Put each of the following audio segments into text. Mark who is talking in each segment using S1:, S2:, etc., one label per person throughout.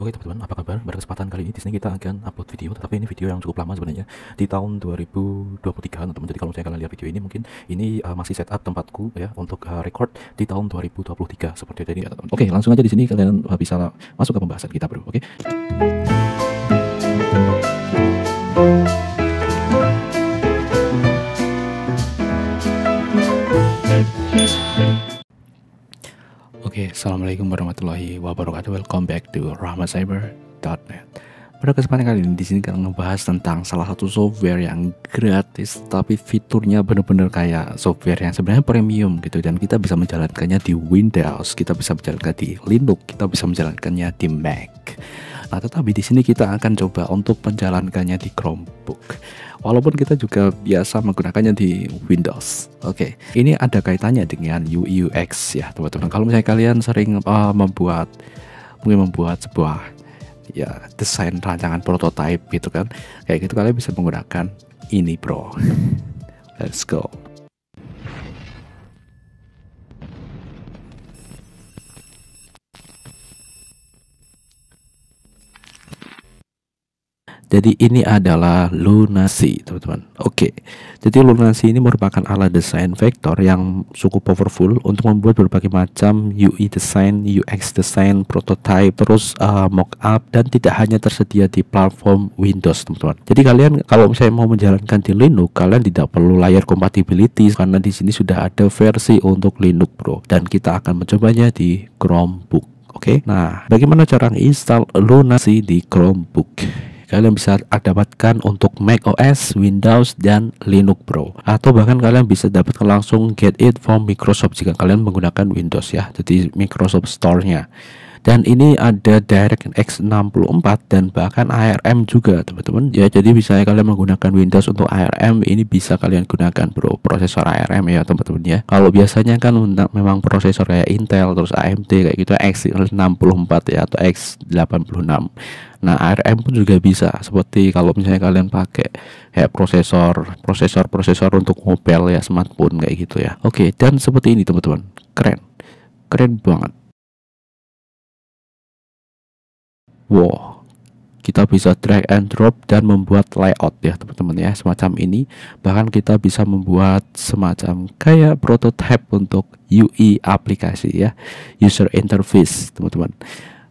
S1: Oke teman-teman, apa kabar? Pada kesempatan kali ini di sini kita akan upload video, tetapi ini video yang cukup lama sebenarnya, di tahun 2023 teman-teman. Jadi kalau misalnya kalian lihat video ini, mungkin ini masih setup tempatku ya untuk record di tahun 2023 seperti ini ya teman-teman. Oke, langsung aja di sini kalian bisa masuk ke pembahasan kita, bro. Oke. Oke, assalamualaikum warahmatullahi wabarakatuh. Welcome back to rahmatcyber.net. Pada kesempatan kali ini di sini kita ngebahas tentang salah satu software yang gratis, tapi fiturnya bener-bener kayak software yang sebenarnya premium gitu, dan kita bisa menjalankannya di Windows, kita bisa menjalankan di Linux, kita bisa menjalankannya di Mac. Nah, tetapi di sini kita akan coba untuk menjalankannya di Chromebook. Walaupun kita juga biasa menggunakannya di Windows. Oke, ini ada kaitannya dengan UI UX ya teman-teman. Kalau misalnya kalian sering membuat sebuah ya desain rancangan prototype gitu kan, kayak gitu, kalian bisa menggunakan ini, bro. Let's go. Jadi ini adalah Lunacy teman-teman. Oke, jadi Lunacy ini merupakan alat desain vektor yang cukup powerful untuk membuat berbagai macam UI design, UX design, prototype, terus mockup, dan tidak hanya tersedia di platform Windows teman-teman. Jadi kalian kalau misalnya mau menjalankan di Linux, kalian tidak perlu layar compatibility karena di sini sudah ada versi untuk Linux, bro. Dan kita akan mencobanya di Chromebook. Oke, nah bagaimana cara install Lunacy di Chromebook? Kalian bisa dapatkan untuk Mac OS, Windows, dan Linux, bro. Atau bahkan kalian bisa dapatkan langsung get it from Microsoft jika kalian menggunakan Windows ya. Jadi Microsoft Store-nya. Dan ini ada DirectX 64 dan bahkan ARM juga teman-teman ya. Jadi misalnya kalian menggunakan Windows untuk ARM, ini bisa kalian gunakan, bro, prosesor ARM ya teman-teman ya. Kalau biasanya kan memang prosesor kayak Intel terus AMD kayak gitu, X64 ya atau X86. Nah, ARM pun juga bisa, seperti kalau misalnya kalian pakai kayak prosesor untuk mobile ya, smartphone kayak gitu ya. Oke, dan seperti ini teman-teman. Keren banget. Wow, kita bisa drag and drop dan membuat layout ya teman-teman ya, semacam ini. Bahkan kita bisa membuat semacam kayak prototype untuk UI aplikasi ya, user interface teman-teman.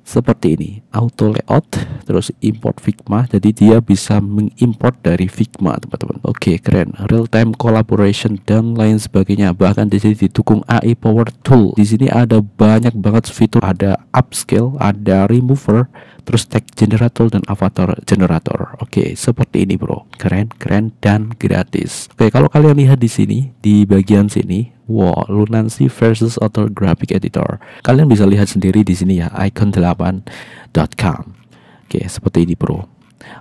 S1: Seperti ini, auto layout, terus import Figma. Jadi dia bisa mengimport dari Figma teman-teman. Oke, keren. Real time collaboration dan lain sebagainya. Bahkan di sini didukung AI Power Tool. Di sini ada banyak banget fitur, ada upscale, ada remover, terus text generator dan avatar generator. Oke, seperti ini, bro. Keren dan gratis. Oke, kalau kalian lihat di sini di bagian sini, wow, Lunacy versus Author Graphic Editor. Kalian bisa lihat sendiri di sini ya, icon8.com. Oke, seperti ini, bro.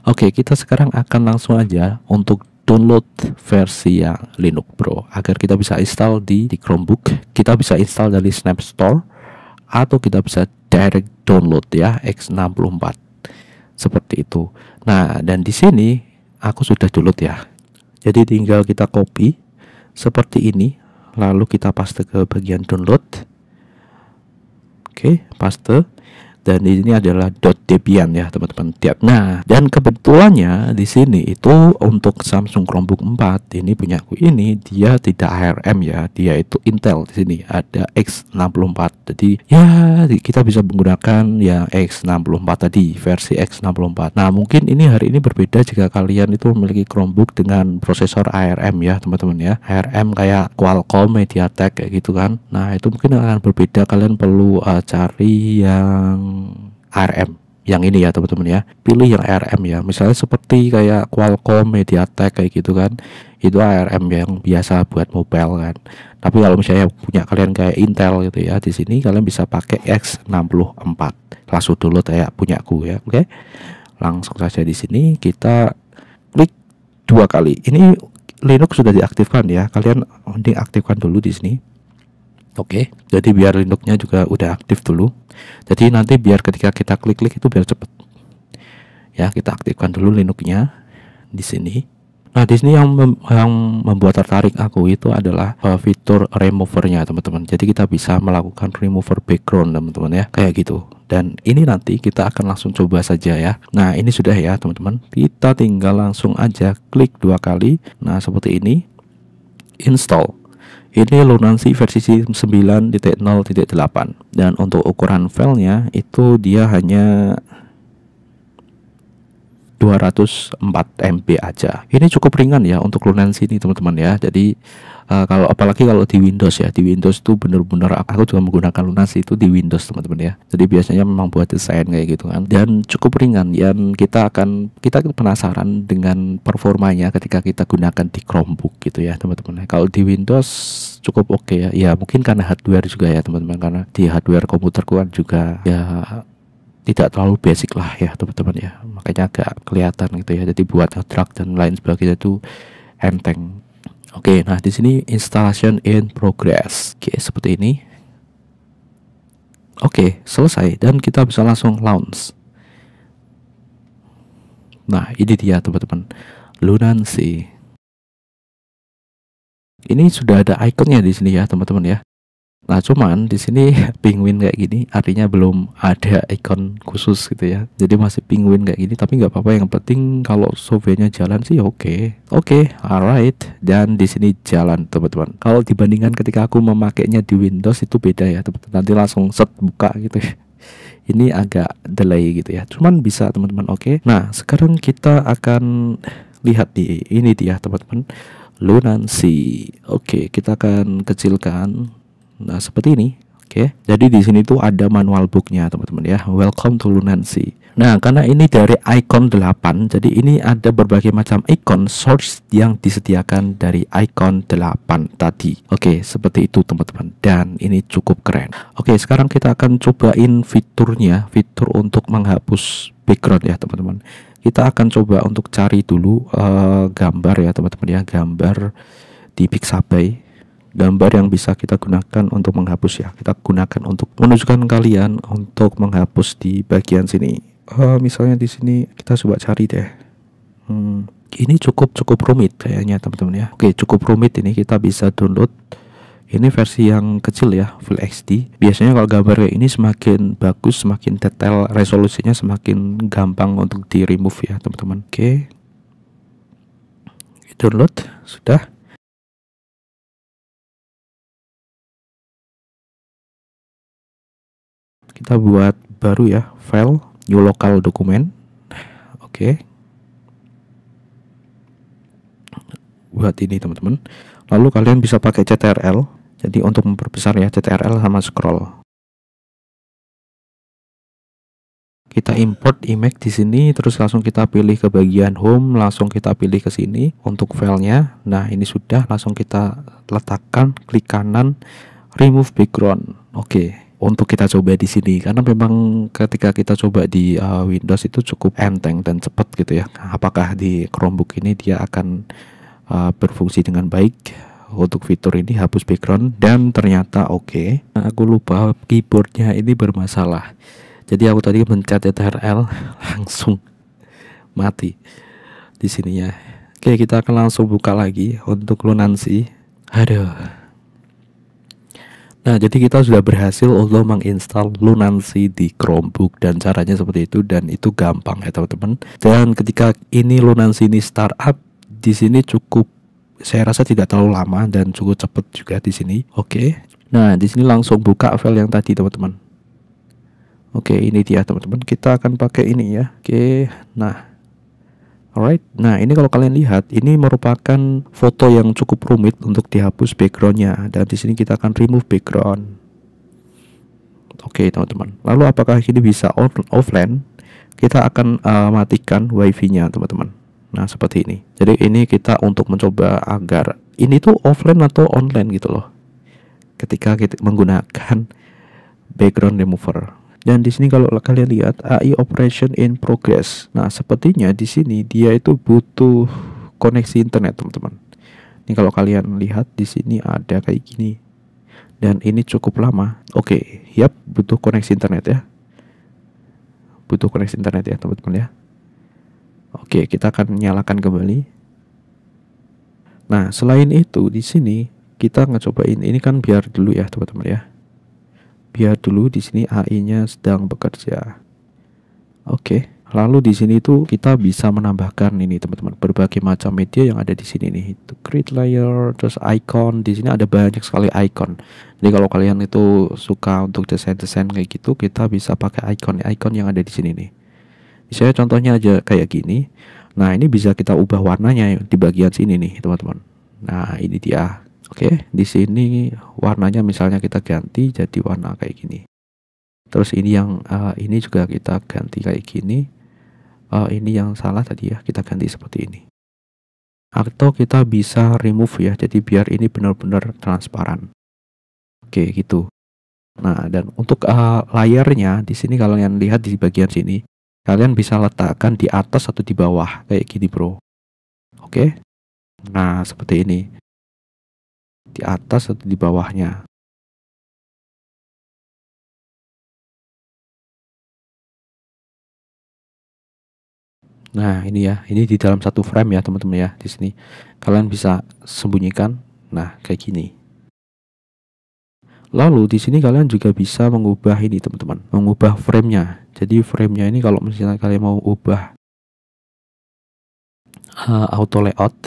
S1: Oke, kita sekarang akan langsung aja untuk download versi yang Linux, bro, agar kita bisa install di Chromebook. Kita bisa install dari Snap Store atau kita bisa direct download ya, X64. Seperti itu. Nah, dan di sini aku sudah download ya. Jadi tinggal kita copy seperti ini, lalu kita paste ke bagian download. Oke, paste. Dan ini adalah .debian ya teman-teman. Nah, dan kebetulannya di sini itu untuk Samsung Chromebook 4 ini punyaku ini, dia tidak ARM ya, dia itu Intel. Di sini ada X64. Jadi ya kita bisa menggunakan yang X64 tadi, versi X64. Nah, mungkin ini hari ini berbeda jika kalian itu memiliki Chromebook dengan prosesor ARM ya teman-teman ya. ARM kayak Qualcomm, MediaTek kayak gitu kan. Nah, itu mungkin akan berbeda. Kalian perlu cari yang ARM yang ini ya teman-teman ya. Pilih yang ARM ya, misalnya seperti kayak Qualcomm, MediaTek kayak gitu kan. Itu ARM yang biasa buat mobile kan. Tapi kalau misalnya punya kalian kayak Intel gitu ya, di sini kalian bisa pakai X64. Langsung download kayak punyaku ya. Oke, langsung saja di sini kita klik 2 kali. Ini Linux sudah diaktifkan ya, kalian mending aktifkan dulu di sini. Oke, jadi biar Linuxnya juga udah aktif dulu. Jadi nanti biar ketika kita klik-klik itu biar cepet. Ya, kita aktifkan dulu Linuxnya di sini. Nah, di sini yang membuat tertarik aku itu adalah fitur removernya, teman-teman. Jadi kita bisa melakukan remover background, teman-teman ya, kayak gitu. Dan ini nanti kita akan langsung coba saja ya. Nah, ini sudah ya, teman-teman. Kita tinggal langsung aja klik 2 kali. Nah, seperti ini. Install. Ini Lunancy versi 9.0.8. Dan untuk ukuran filenya itu dia hanya 204 MB aja. Ini cukup ringan ya untuk Lunancy ini, teman-teman ya. Jadi kalau apalagi kalau di Windows ya, di Windows tuh bener-bener aku juga menggunakan Lunancy itu di Windows, teman-teman ya. Jadi biasanya memang buat desain kayak gitu kan. Dan cukup ringan. Dan kita penasaran dengan performanya ketika kita gunakan di Chromebook gitu ya, teman-teman. Kalau di Windows cukup oke ya. Ya mungkin karena hardware juga ya, teman-teman. Karena di hardware komputerku kan juga ya tidak terlalu basic lah ya, teman-teman ya, makanya agak kelihatan gitu ya. Jadi buat drag dan lain sebagainya itu enteng. Oke, nah di sini installation in progress. Oke, seperti ini. Oke, selesai dan kita bisa langsung launch. Nah, ini dia teman-teman, Lunancy. Ini sudah ada ikonnya di sini ya, teman-teman ya. Nah, cuman di sini penguin kayak gini, artinya belum ada ikon khusus gitu ya. Jadi masih penguin kayak gini, tapi nggak apa-apa. Yang penting kalau softwarenya jalan sih oke. Oke, alright. Dan di sini jalan, teman-teman. Kalau dibandingkan ketika aku memakainya di Windows itu beda ya, teman-teman. Nanti langsung set buka gitu ya. Ini agak delay gitu ya. Cuman bisa, teman-teman. Oke. Nah, sekarang kita akan lihat di ini dia, teman-teman. Lunancy. Oke, kita akan kecilkan. Nah, seperti ini. Oke. Jadi di sini tuh ada manual booknya, teman-teman ya. Welcome to Lunancy. Nah, karena ini dari icon 8, jadi ini ada berbagai macam icon source yang disediakan dari icon 8 tadi. Oke, seperti itu, teman-teman. Dan ini cukup keren. Oke, sekarang kita akan cobain fiturnya, fitur untuk menghapus background ya, teman-teman. Kita akan coba untuk cari dulu gambar ya, teman-teman ya, gambar di Pixabay. Gambar yang bisa kita gunakan untuk menghapus ya. Kita gunakan untuk menunjukkan kalian untuk menghapus di bagian sini. Misalnya di sini kita coba cari deh. Ini cukup rumit kayaknya, teman-teman ya. Oke, cukup rumit ini, kita bisa download. Ini versi yang kecil ya, Full HD. Biasanya kalau gambar kayak ini semakin bagus, semakin detail, resolusinya semakin gampang untuk di remove ya, teman-teman. Oke, download sudah. Kita buat baru ya, file new local document. Oke. Buat ini, teman-teman. Lalu kalian bisa pakai CTRL. Jadi untuk memperbesar ya, CTRL sama scroll. Kita import image di sini, terus langsung kita pilih ke bagian home, langsung kita pilih ke sini untuk filenya. Nah, ini sudah, langsung kita letakkan, klik kanan, remove background. Oke. Untuk kita coba di sini, karena memang ketika kita coba di Windows itu cukup enteng dan cepat gitu ya. Apakah di Chromebook ini dia akan berfungsi dengan baik untuk fitur ini hapus background? Dan ternyata oke. Nah, aku lupa keyboardnya ini bermasalah. Jadi aku tadi mencet CTRL langsung mati di sininya. Oke, kita akan langsung buka lagi untuk Lunancy. Aduh. Nah, jadi kita sudah berhasil untuk menginstal Lunancy di Chromebook, dan caranya seperti itu, dan itu gampang ya, teman-teman. Dan ketika ini Lunancy ini startup, di sini cukup, saya rasa tidak terlalu lama dan cukup cepat juga di sini. Oke. Nah, di sini langsung buka file yang tadi, teman-teman. Oke, ini dia, teman-teman. Kita akan pakai ini ya. Oke. Nah, alright, nah ini kalau kalian lihat, ini merupakan foto yang cukup rumit untuk dihapus backgroundnya. Dan di sini kita akan remove background. Oke, teman-teman. Lalu apakah ini bisa offline? Kita akan matikan wifi-nya, teman-teman. Nah, seperti ini. Jadi ini kita untuk mencoba agar ini tuh offline atau online gitu loh, ketika kita menggunakan background remover. Dan di sini kalau kalian lihat AI operation in progress. Nah, sepertinya di sini dia itu butuh koneksi internet, teman-teman. Ini kalau kalian lihat di sini ada kayak gini. Dan ini cukup lama. Oke, yap, butuh koneksi internet ya. Butuh koneksi internet ya, teman-teman ya. Oke, kita akan nyalakan kembali. Nah, selain itu di sini kita ngecobain ini kan biar dulu ya teman-teman ya. Biar dulu di sini AI-nya sedang bekerja. Oke. Lalu di sini itu kita bisa menambahkan ini teman-teman berbagai macam media yang ada di sini nih. Itu create layer, terus icon. Di sini ada banyak sekali icon. Jadi kalau kalian itu suka untuk desain-desain kayak gitu, kita bisa pakai icon yang ada di sini nih. Misalnya contohnya aja kayak gini. Nah, ini bisa kita ubah warnanya di bagian sini nih, teman-teman. Nah, ini dia. Oke, di sini warnanya misalnya kita ganti jadi warna kayak gini. Terus ini yang ini juga kita ganti kayak gini. Ini yang salah tadi ya, kita ganti seperti ini. Atau kita bisa remove ya, jadi biar ini benar-benar transparan. Oke, gitu. Nah, dan untuk layarnya di sini kalian lihat di bagian sini, kalian bisa letakkan di atas atau di bawah kayak gini, bro. Oke. Nah, seperti ini. Di atas atau di bawahnya. Nah, ini ya, ini di dalam satu frame ya, teman-teman ya. Di sini kalian bisa sembunyikan. Nah, kayak gini. Lalu di sini kalian juga bisa mengubah ini, teman-teman, mengubah frame-nya. Jadi frame-nya ini kalau misalnya kalian mau ubah auto layout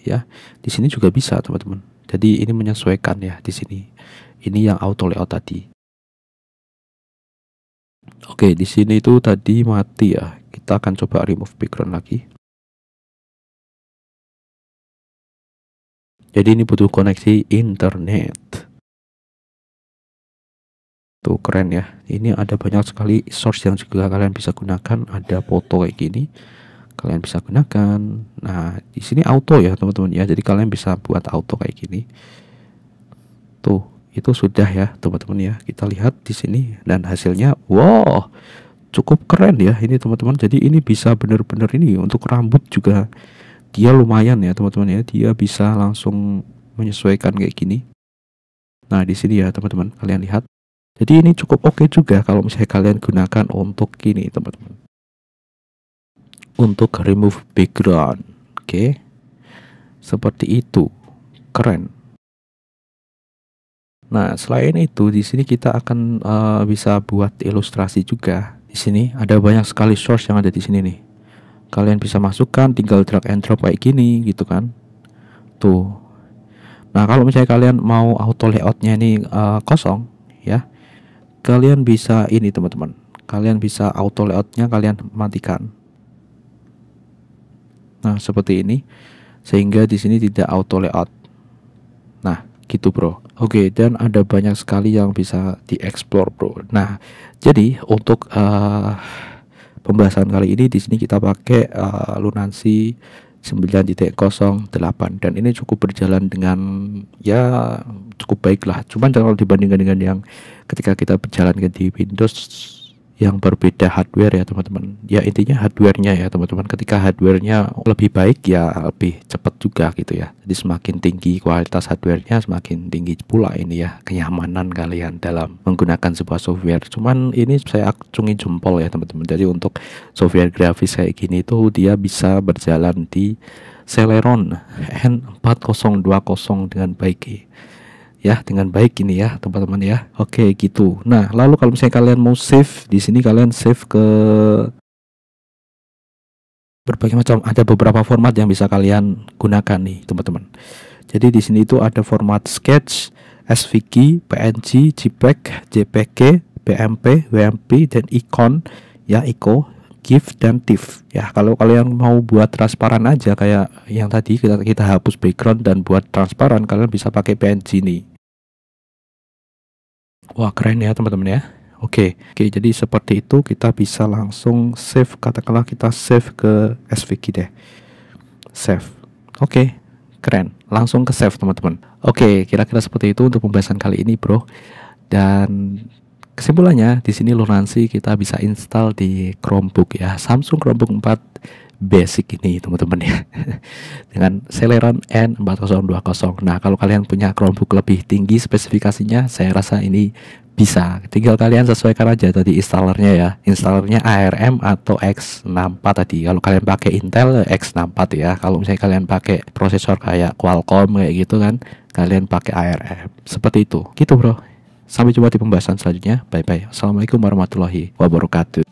S1: ya, di sini juga bisa, teman-teman. Jadi ini menyesuaikan ya di sini. Ini yang auto layout tadi. Oke, di sini itu tadi mati ya. Kita akan coba remove background lagi. Jadi ini butuh koneksi internet. Tuh keren ya. Ini ada banyak sekali source yang juga kalian bisa gunakan. Ada foto kayak gini. Kalian bisa gunakan. Nah, di sini auto ya, teman-teman ya. Jadi kalian bisa buat auto kayak gini. Tuh, itu sudah ya, teman-teman ya. Kita lihat di sini dan hasilnya wow, cukup keren ya ini, teman-teman. Jadi ini bisa bener-bener ini untuk rambut juga. Dia lumayan ya, teman-teman ya. Dia bisa langsung menyesuaikan kayak gini. Nah, di sini ya, teman-teman, kalian lihat. Jadi ini cukup oke juga kalau misalnya kalian gunakan untuk gini, teman-teman. Untuk remove background. Oke. Seperti itu. Keren. Nah, selain itu di sini kita akan bisa buat ilustrasi juga. Di sini ada banyak sekali source yang ada di sini nih. Kalian bisa masukkan, tinggal drag and drop kayak gini gitu kan. Tuh. Nah, kalau misalnya kalian mau auto layoutnya ini kosong ya, kalian bisa ini, teman-teman. Kalian bisa auto layoutnya kalian matikan. Nah, seperti ini. Sehingga di sini tidak auto layout. Nah, gitu, bro. Oke, dan ada banyak sekali yang bisa dieksplor, bro. Nah, jadi untuk pembahasan kali ini di sini kita pakai Lunansi 9.08 dan ini cukup berjalan dengan ya cukup baik lah. Cuman kalau dibandingkan dengan yang ketika kita berjalankan di Windows yang berbeda hardware ya, teman-teman. Ya intinya hardwarenya ya, teman-teman. Ketika hardwarenya lebih baik ya lebih cepat juga gitu ya. Jadi semakin tinggi kualitas hardwarenya, semakin tinggi pula ini ya kenyamanan kalian dalam menggunakan sebuah software. Cuman ini saya acungin jempol ya, teman-teman. Jadi untuk software grafis kayak gini tuh dia bisa berjalan di Celeron N4020 dengan baik ya, dengan baik ini ya, teman-teman ya. Oke, gitu. Nah, lalu kalau misalnya kalian mau save di sini, kalian save ke berbagai macam, ada beberapa format yang bisa kalian gunakan nih, teman-teman. Jadi di sini itu ada format sketch, SVG, PNG, JPEG, JPG, BMP, WMP, dan icon ya, ICO, GIF dan TIFF ya. Kalau kalian mau buat transparan aja kayak yang tadi kita hapus background dan buat transparan, kalian bisa pakai PNG nih. Wah, keren ya, teman-teman ya. Oke, jadi seperti itu kita bisa langsung save, katakanlah kita save ke SVG deh. Save. Oke, keren. Langsung ke save, teman-teman. Oke, kira-kira seperti itu untuk pembahasan kali ini, bro. Dan kesimpulannya di sini Lunansi kita bisa install di Chromebook ya, Samsung Chromebook 4 basic ini, teman-teman ya. Dengan Celeron N4020. Nah, kalau kalian punya Chromebook lebih tinggi spesifikasinya, saya rasa ini Bisa, tinggal kalian sesuaikan aja tadi installernya ya. Installernya ARM atau X64 tadi. Kalau kalian pakai Intel X64 ya. Kalau misalnya kalian pakai prosesor kayak Qualcomm kayak gitu kan, kalian pakai ARM. Seperti itu. Gitu, Bro. Sampai jumpa di pembahasan selanjutnya. Bye bye. Assalamualaikum warahmatullahi wabarakatuh.